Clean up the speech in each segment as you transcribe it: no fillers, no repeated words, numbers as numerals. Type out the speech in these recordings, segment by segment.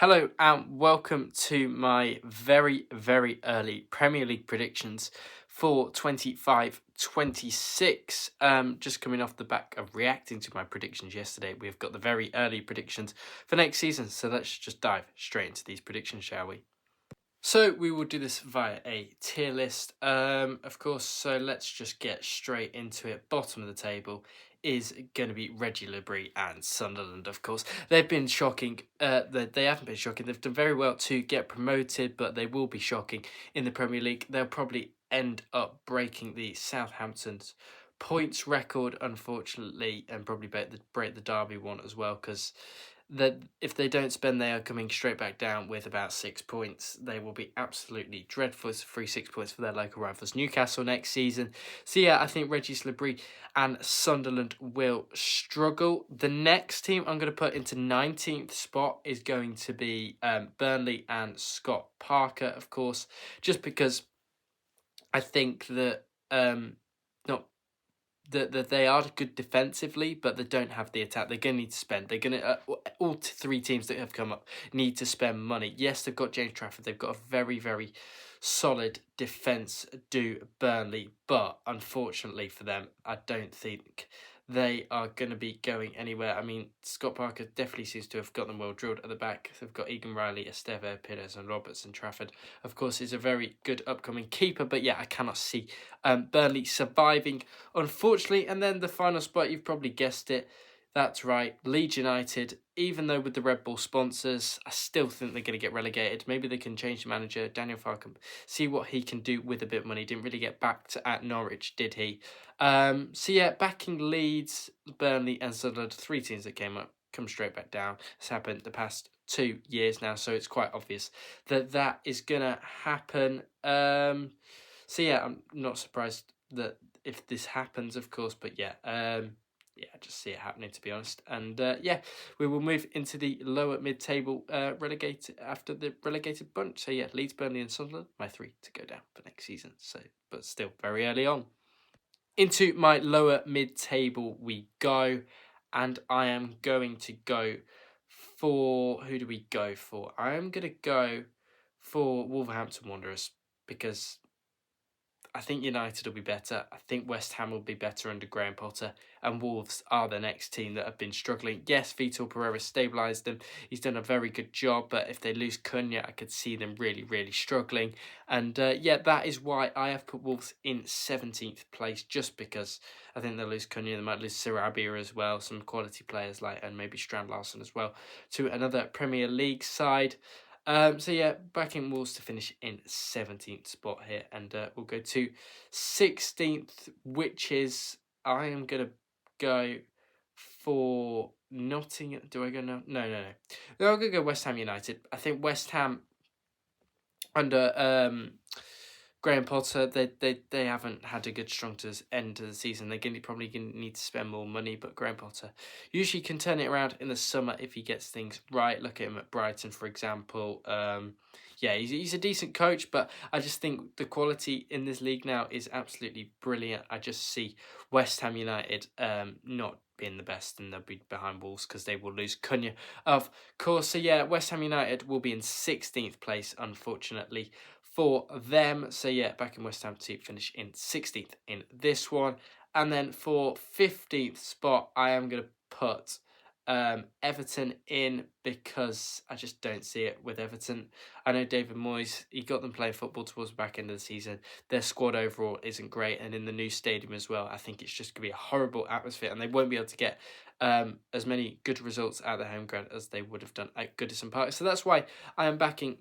Hello and welcome to my very, very early Premier League predictions for 25-26. Just coming off the back of reacting to my predictions yesterday, we've got the very early predictions for next season. So let's just dive straight into these predictions, shall we? So we will do this via a tier list, of course. So let's just get straight into it. Bottom of the table is going to be Reggie Labrie and Sunderland, of course. They've been shocking. They haven't been shocking. They've done very well to get promoted, but they will be shocking in the Premier League. They'll probably end up breaking the Southampton's points record, unfortunately, and probably break the Derby one as well, because that if they don't spend, they are coming straight back down with about 6 points. They will be absolutely dreadful. It's 6 points for their local rivals Newcastle next season. So yeah, I think Reggie Labrie and Sunderland will struggle. The next team I'm going to put into 19th spot is going to be Burnley and Scott Parker, of course, just because I think that not that they are good defensively, but they don't have the attack. They're going to need to spend. They're going to all three teams that have come up need to spend money. Yes, they've got James Trafford. They've got a very, very solid defence. Do Burnley, but unfortunately for them, I don't think they are going to be going anywhere. I mean, Scott Parker definitely seems to have got them well drilled at the back. They've got Egan Riley, Esteve, Pires and Roberts, and Trafford, of course, is a very good upcoming keeper. But yeah, I cannot see Burnley surviving, unfortunately. And then the final spot, you've probably guessed it. That's right, Leeds United. Even though with the Red Bull sponsors, I still think they're going to get relegated. Maybe they can change the manager, Daniel Farkham, see what he can do with a bit of money. Didn't really get backed at Norwich, did he? So yeah, backing Leeds, Burnley and Sunderland, three teams that came up, come straight back down. It's happened the past 2 years now, so it's quite obvious that is going to happen. So yeah, I'm not surprised that if this happens, of course, but yeah, I just see it happening, to be honest. And yeah, we will move into the lower mid-table relegated after the relegated bunch. So yeah, Leeds, Burnley, and Sunderland, my three to go down for next season. So, but still very early on. Into my lower mid-table we go, and I am going to go for who do we go for? I am going to go for Wolverhampton Wanderers because I think United will be better. I think West Ham will be better under Graham Potter. And Wolves are the next team that have been struggling. Yes, Vitor Pereira stabilised them. He's done a very good job. But if they lose Cunha, I could see them really, really struggling. And yeah, that is why I have put Wolves in 17th place. Just because I think they'll lose Cunha. They might lose Sarabia as well. Some quality players and maybe Strand Larsen as well. To another Premier League side. So yeah, backing Wolves to finish in 17th spot here, and we'll go to 16th, which is I am gonna go for Nottingham. Do I go no? No. I'm gonna go West Ham United. I think West Ham under Graham Potter, they haven't had a good strong end to the season. They're probably going to need to spend more money, but Graham Potter usually can turn it around in the summer if he gets things right. Look at him at Brighton, for example. Yeah, he's a decent coach, but I just think the quality in this league now is absolutely brilliant. I just see West Ham United not being the best, and they'll be behind Wolves because they will lose Cunha, of course. So yeah, West Ham United will be in 16th place, unfortunately, for them. So yeah, back in West Ham to finish in 16th in this one. And then for 15th spot, I am going to put Everton in because I just don't see it with Everton. I know David Moyes, he got them playing football towards the back end of the season. Their squad overall isn't great, and in the new stadium as well, I think it's just going to be a horrible atmosphere, and they won't be able to get as many good results at the home ground as they would have done at Goodison Park. So that's why I am backing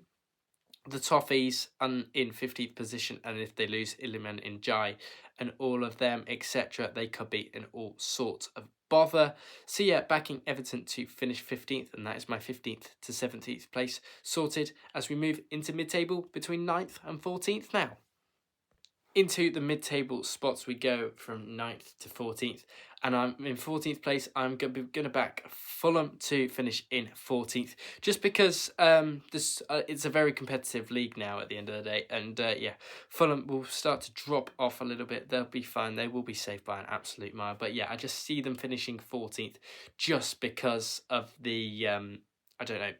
the Toffees in 15th position, and if they lose Iliman Njai and all of them, etc., they could be in all sorts of bother. So yeah, backing Everton to finish 15th, and that is my 15th to 17th place sorted as we move into mid-table between 9th and 14th now. Into the mid-table spots we go from 9th to 14th, and I'm in 14th place. I'm going to back Fulham to finish in 14th, just because this it's a very competitive league now at the end of the day, and yeah, Fulham will start to drop off a little bit. They'll be fine. They will be safe by an absolute mile, but yeah, I just see them finishing 14th just because of the I don't know,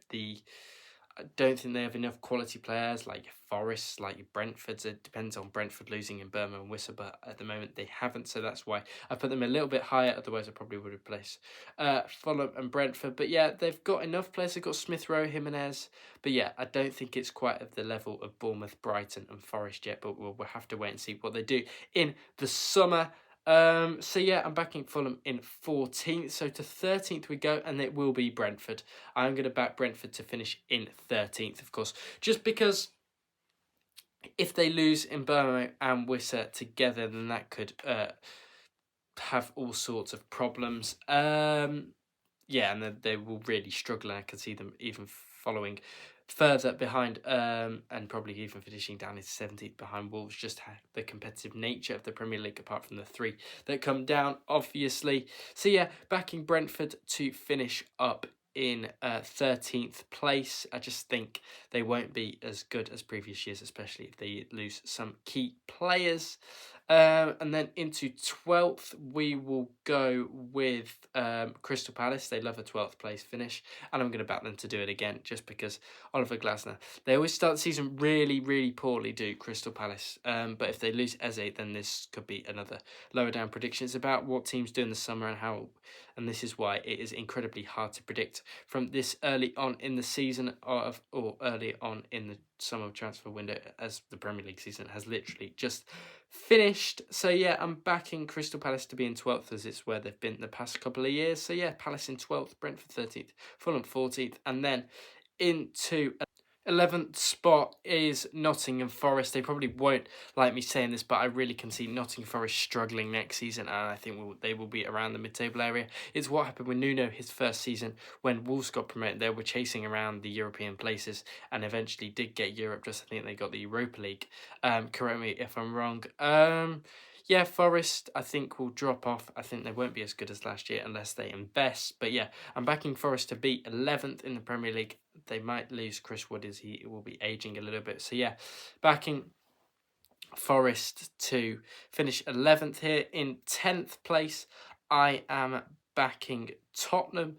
I don't think they have enough quality players like Forest, like Brentford's. It depends on Brentford losing in Burma and Wissa, but at the moment they haven't, so that's why I put them a little bit higher. Otherwise, I probably would have placed Fulham and Brentford. But yeah, they've got enough players. They've got Smith Rowe, Jimenez. But yeah, I don't think it's quite at the level of Bournemouth, Brighton, and Forest yet. But we'll have to wait and see what they do in the summer. So yeah, I'm backing Fulham in 14th. So to 13th we go, and it will be Brentford. I'm going to back Brentford to finish in 13th, of course, just because if they lose in Birmingham and Wissa together, then that could have all sorts of problems. Yeah, and they will really struggle, and I can see them even following further behind, and probably even finishing down in 17th behind Wolves, just the competitive nature of the Premier League, apart from the 3 that come down, obviously. So yeah, backing Brentford to finish up in 13th place. I just think they won't be as good as previous years, especially if they lose some key players. And then into 12th, we will go with Crystal Palace. They love a 12th place finish, and I'm going to back them to do it again just because Oliver Glasner. They always start the season really, really poorly, do Crystal Palace. But if they lose Eze, then this could be another lower down prediction. It's about what teams do in the summer and how, and this is why it is incredibly hard to predict from this early on in the season or early on in the summer transfer window, as the Premier League season has literally just finished. So yeah, I'm backing Crystal Palace to be in 12th, as it's where they've been the past couple of years. So yeah, Palace in 12th, Brentford 13th, Fulham 14th, and then into 11th spot is Nottingham Forest. They probably won't like me saying this, but I really can see Nottingham Forest struggling next season, and I think they will be around the mid-table area. It's what happened with Nuno his first season when Wolves got promoted. They were chasing around the European places and eventually did get Europe. Just I think they got the Europa League. Correct me if I'm wrong. Yeah, Forest, I think, will drop off. I think they won't be as good as last year unless they invest. But yeah, I'm backing Forest to be 11th in the Premier League. They might lose Chris Wood as he will be ageing a little bit. So yeah, backing Forest to finish 11th here. In 10th place, I am backing Tottenham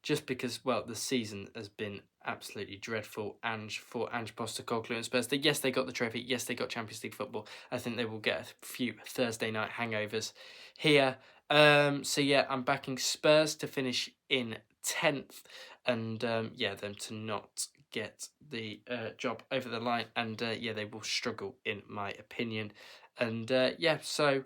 just because, well, the season has been absolutely dreadful. For Ange Postecoglou and Spurs, yes, they got the trophy. Yes, they got Champions League football. I think they will get a few Thursday night hangovers here. So yeah, I'm backing Spurs to finish in 10th, and yeah, them to not get the job over the line, and yeah, they will struggle in my opinion. And yeah, so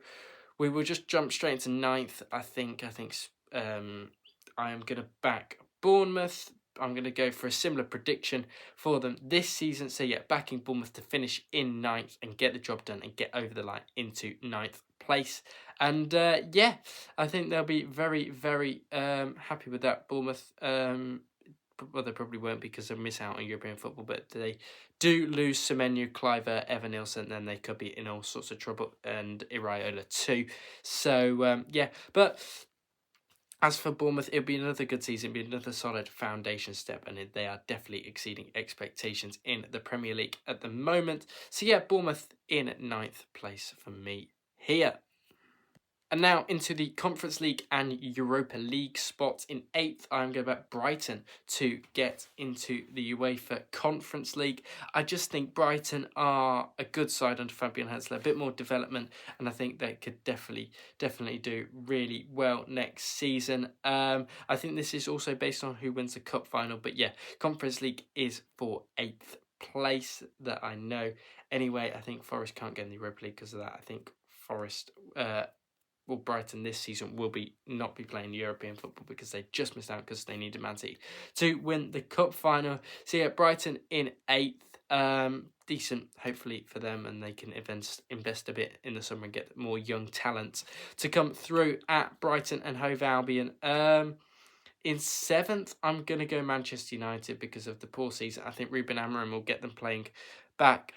we will just jump straight into 9th. I think I am going to back Bournemouth. I'm going to go for a similar prediction for them this season. So yeah, backing Bournemouth to finish in 9th and get the job done and get over the line into 9th place. And yeah, I think they'll be very, very happy with that. Bournemouth, well, they probably won't because they miss out on European football, but they do lose Semenyo, Cliver, Evan Nielsen, then they could be in all sorts of trouble, and Iraola too. So yeah, but as for Bournemouth, it'll be another good season, it'll be another solid foundation step, and they are definitely exceeding expectations in the Premier League at the moment. So yeah, Bournemouth in 9th place for me here. And now into the Conference League and Europa League spots. In 8th, I'm going to back Brighton to get into the UEFA Conference League. I just think Brighton are a good side under Fabian Herzler, a bit more development, and I think they could definitely do really well next season. I think this is also based on who wins the cup final, but yeah, Conference League is for 8th place that I know. Anyway, I think Forest can't get in the Europa League because of that. I think Forest... Brighton this season will not be playing European football because they just missed out because they needed Man City to win the cup final. So yeah, Brighton in 8th, decent hopefully for them, and they can invest a bit in the summer and get more young talent to come through at Brighton and Hove Albion. In 7th, I'm going to go Manchester United because of the poor season. I think Ruben Amorim will get them playing back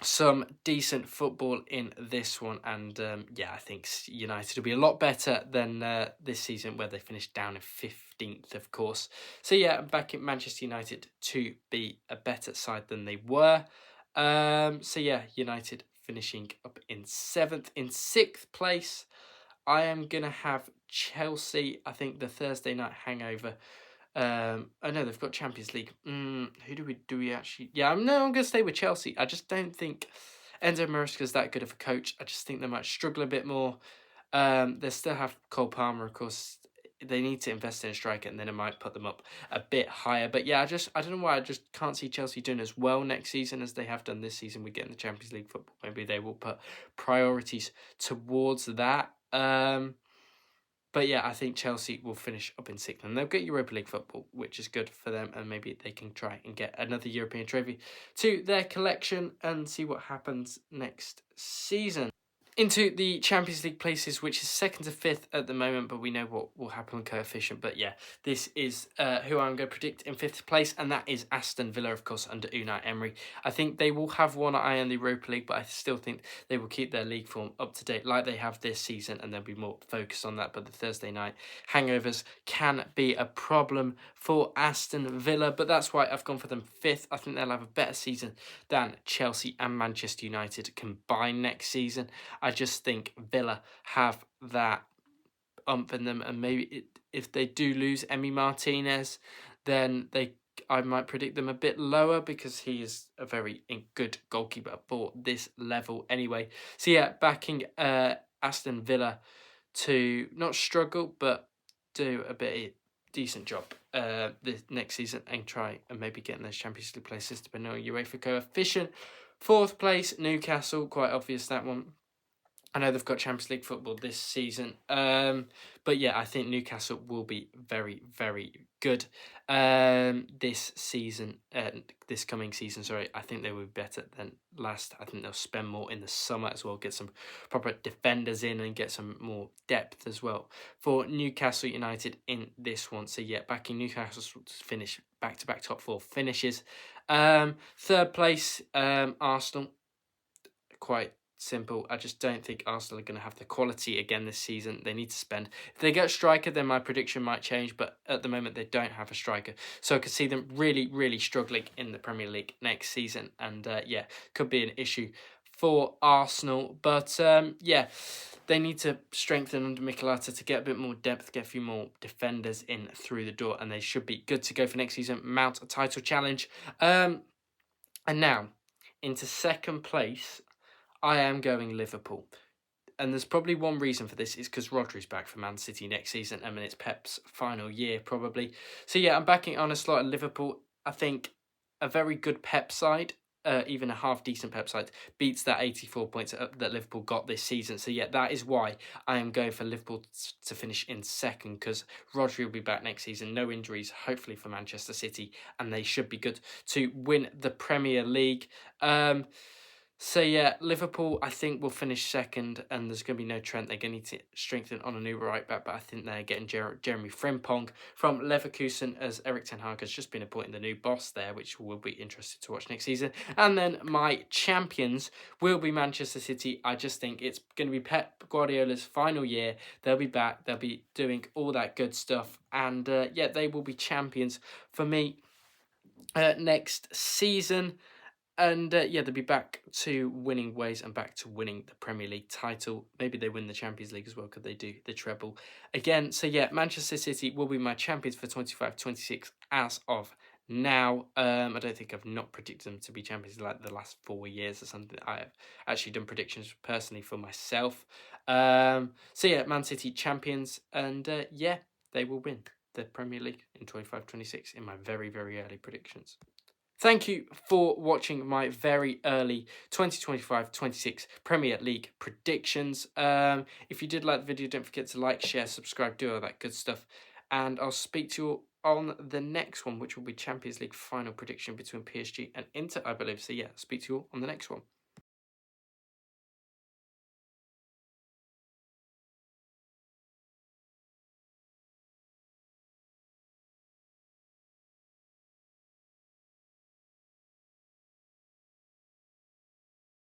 some decent football in this one, and yeah, I think United will be a lot better than this season where they finished down in 15th, of course. So yeah, I'm back at Manchester United to be a better side than they were. So yeah, United finishing up in 7th. In 6th place, I am going to have Chelsea. I think the Thursday night hangover I know they've got Champions League. Who do we actually? Yeah, I'm going to stay with Chelsea. I just don't think Enzo Maresca's that good of a coach. I just think they might struggle a bit more. They still have Cole Palmer, of course. They need to invest in a striker, and then it might put them up a bit higher. But yeah, I don't know why I just can't see Chelsea doing as well next season as they have done this season with getting the Champions League football. Maybe they will put priorities towards that. But yeah, I think Chelsea will finish up in sixth, and they'll get Europa League football, which is good for them, and maybe they can try and get another European trophy to their collection and see what happens next season. Into the Champions League places, which is second to fifth at the moment, but we know what will happen with coefficient. But yeah, this is who I'm going to predict in fifth place, and that is Aston Villa, of course, under Unai Emery. I think they will have one eye on the Europa League, but I still think they will keep their league form up to date like they have this season, and they'll be more focused on that. But the Thursday night hangovers can be a problem for Aston Villa, but that's why I've gone for them fifth. I think they'll have a better season than Chelsea and Manchester United combined next season. I just think Villa have that umph in them, and maybe if they do lose Emi Martinez, then I might predict them a bit lower because he is a very good goalkeeper for this level anyway. So yeah, backing Aston Villa to not struggle but do a bit decent job this next season and try and maybe get in those Champions League places depending on UEFA coefficient. Fourth place, Newcastle, quite obvious that one. I know they've got Champions League football this season, but yeah, I think Newcastle will be very, very good this season. This coming season, sorry, I think they will be better than last. I think they'll spend more in the summer as well, get some proper defenders in and get some more depth as well for Newcastle United in this one. So yeah, backing Newcastle to finish back-to-back top four finishes. Third place, Arsenal. Quite simple. I just don't think Arsenal are going to have the quality again this season. They need to spend. If they get a striker, then my prediction might change, but at the moment they don't have a striker. So I could see them really, really struggling in the Premier League next season. And yeah, could be an issue for Arsenal. But yeah, they need to strengthen under Mikel Arteta to get a bit more depth, get a few more defenders in through the door, and they should be good to go for next season, mount a title challenge. And now, into second place, I am going Liverpool. And there's probably one reason for this is because Rodri's back for Man City next season. I mean, it's Pep's final year, probably. So, yeah, I'm backing on a slot at Liverpool. I think a very good Pep side, even a half-decent Pep side, beats that 84 points that Liverpool got this season. So, yeah, that is why I am going for Liverpool to finish in second, because Rodri will be back next season. No injuries, hopefully, for Manchester City. And they should be good to win the Premier League. So yeah, Liverpool I think will finish second, and there's going to be no Trent. They're going to need to strengthen on a new right back, but I think they're getting Jeremy Frimpong from Leverkusen, as Erik ten Hag has just been appointed the new boss there, which will be interesting to watch next season. And then my champions will be Manchester City. I just think it's going to be Pep Guardiola's final year. They'll be back. They'll be doing all that good stuff, and yeah, they will be champions for me next season. And yeah, they'll be back to winning ways and back to winning the Premier League title. Maybe they win the Champions League as well, could they do the treble again? So yeah, Manchester City will be my champions for 25-26 as of now. I don't think I've not predicted them to be champions like the last 4 years or something. I have actually done predictions personally for myself. So yeah, Man City champions, and yeah, they will win the Premier League in 25-26 in my very, very early predictions. Thank you for watching my very early 2025-26 Premier League predictions. If you did like the video, don't forget to like, share, subscribe, do all that good stuff. And I'll speak to you on the next one, which will be Champions League final prediction between PSG and Inter, I believe. So yeah, speak to you all on the next one.